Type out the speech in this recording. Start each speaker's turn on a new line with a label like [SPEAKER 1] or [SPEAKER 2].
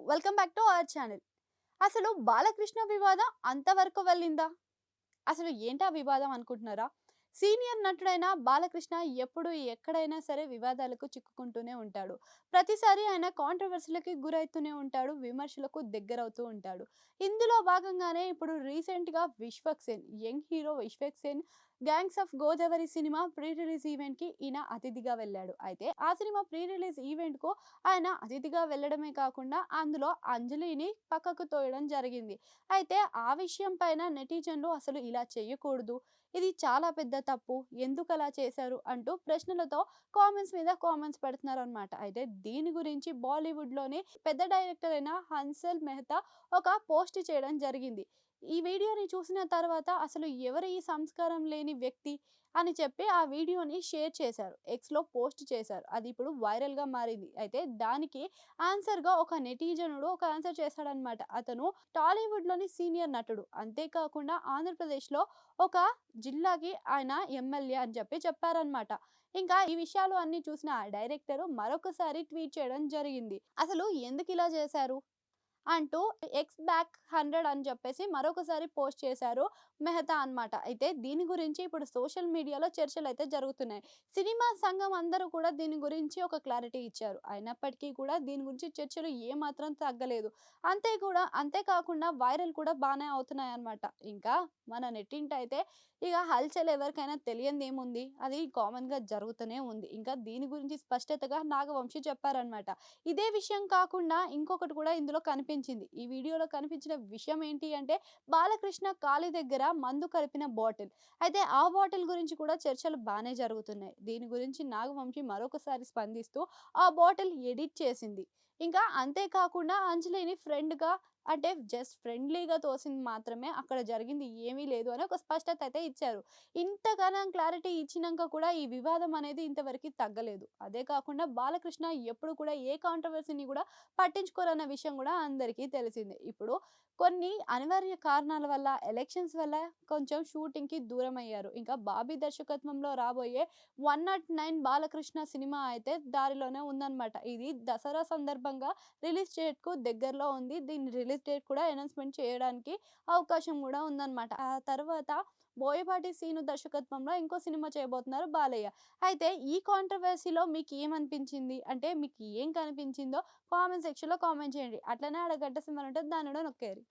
[SPEAKER 1] Welcome back to our channel. అసలు బాలకృష్ణ వివాదం అంతవరకు వెళ్ళిందా? అసలు ఏంటా వివాదం అనుకుంటున్నారా? సీనియర్ నటుడైన బాలకృష్ణ ఎప్పుడు ఎక్కడైనా సరే వివాదాలకు చిక్కుకుంటూనే ఉంటాడు. ప్రతిసారి ఆయన కాంట్రవర్సీలకి గురవుతూనే ఉంటాడు. విమర్శలకు దగ్గరవుతూ ఉంటాడు. ఇందులో భాగంగానే ఇప్పుడు రీసెంట్‌గా Vishwak Sen, young hero Vishwak Sen 'gangs of Godavari' cinema pre release ఈవెంట్‌కి ఈయన అతిథిగా వెళ్ళాడు. అయితే ఆ సినిమా ప్రీ రిలీజ్ ఈవెంట్‌కు ఆయన అతిథిగా వెళ్ళడమే కాకుండా అందులో అంజలిని పక్కకు తోయడం జరిగింది. అయితే ఆ విషయం పైన నెటిజన్లు అసలు ఇలా చేయకూడదు, ఇది చాలా పెద్ద తప్పు, ఎందుకలా చేశారు అంటూ ప్రశ్నలతో కామెంట్స్ మీద కామెంట్స్ పెడుతున్నారనమాట. అయితే దీని గురించి బాలీవుడ్‌లోని పెద్ద డైరెక్టర్ అయిన హన్సల్ మెహతా ఒక పోస్ట్ చేయడం జరిగింది. ఈ వీడియోని చూసిన తర్వాత అసలు ఎవరు ఈ సంస్కారం లేని వ్యక్తి అని చెప్పి ఆ వీడియోని షేర్ చేశారు. ఎక్స్‌లో పోస్ట్ చేశారు. అది ఇప్పుడు వైరల్‌గా మారింది. అయితే దానికి ఆన్సర్‌గా ఒక నెటిజనుడు ఒక ఆన్సర్ చేశాడనమాట. అతను టాలీవుడ్‌లోని సీనియర్ నటుడు. అంతేకాకుండా ఆంధ్రప్రదేశ్‌లో ఒక జిల్లాకి ఆయన ఎమ్మెల్యే అని చెప్పి చెప్పారనమాట. ఇంకా ఈ విషయాలు అన్నీ చూసిన ఆ డైరెక్టరు మరొకసారి ట్వీట్ చేయడం జరిగింది. అసలు ఎందుకిలా చేశారు? అంటూ ఎక్స్ బ్యాక్ 100 అని చెప్పేసి మరొకసారి పోస్ట్ చేశారు మెహతా అన్నమాట. అయితే దీని గురించి ఇప్పుడు సోషల్ మీడియాలో చర్చలైతే జరుగుతున్నాయి. సినిమా సంఘం అందరూ కూడా దీని గురించి ఒక క్లారిటీ ఇచ్చారు. అయినప్పటికీ కూడా దీని గురించి చర్చలు ఏమాత్రం తగ్గలేదు. అంతేకాకుండా వైరల్ కూడా బానే అవుతున్నాయన్నమాట. ఇంకా మన నెట్టింట అయితే ఇక హల్చల్ ఎవరికైనా తెలియందేముంది, అది కామన్‌గా జరుగుతూనే ఉంది. ఇంకా దీని గురించి స్పష్టతగా నాగవంశి చెప్పారన్నమాట. ఇదే విషయం కాకుండా ఇంకొకటి కూడా ఇందులో కనిపించింది. ఈ వీడియోలో కనిపించిన విషయం ఏంటి అంటే బాలకృష్ణ కాలి దగ్గర మందు కలిపిన బాటిల్. అయితే ఆ బాటిల్ గురించి కూడా చర్చలు బానే జరుగుతున్నాయి. దీని గురించి నాగవంశి మరొకసారి స్పందిస్తూ ఆ బాటిల్ ఎడిట్ చేసింది. ఇంకా అంతేకాకుండా అంజలిని ఫ్రెండ్‌గా అంటే జస్ట్ ఫ్రెండ్లీగా తోసింది మాత్రమే. అక్కడ జరిగింది ఏమీ లేదు అని ఒక స్పష్టత అయితే ఇచ్చారు. ఇంతగనం క్లారిటీ ఇచ్చినంక కూడా ఈ వివాదం అనేది ఇంతవరకి తగ్గలేదు. అదే కాకుండా బాలకృష్ణ ఎప్పుడు కూడా ఏ కాంట్రోవర్సీని కూడా పట్టించుకోరన్న విషయం కూడా అందరికీ తెలిసిందే. ఇప్పుడు కొన్ని అనివార్య కారణాల వల్ల, ఎలక్షన్స్ వల్ల కొంచెం షూటింగ్‌కి దూరమయ్యారు. ఇంకా బాబీ దర్శకత్వంలో రాబోయే 109 బాలకృష్ణ సినిమా అయితే దారిలోనే ఉందన్నమాట. ఇది దసరా సందర్భంగా రిలీజ్ డేట్‌కు దగ్గరలో ఉంది. దీని రిలీజ్ డేట్ కూడా అనౌన్స్‌మెంట్ చేయడానికి అవకాశం కూడా ఉందన్నమాట. ఆ తర్వాత బోయపాటి సీను దర్శకత్వంలో ఇంకో సినిమా చేయబోతున్నారు బాలయ్య. అయితే ఈ కాంట్రోవర్సీలో మీకేమనిపించింది? అంటే మీకు ఏం కనిపించిందో కామెంట్ సెక్షన్‌లో కామెంట్ చేయండి. అట్లనే ఆడ గంట సింబల్ ఉంటది. దాన్ని కూడా నొక్కేయండి.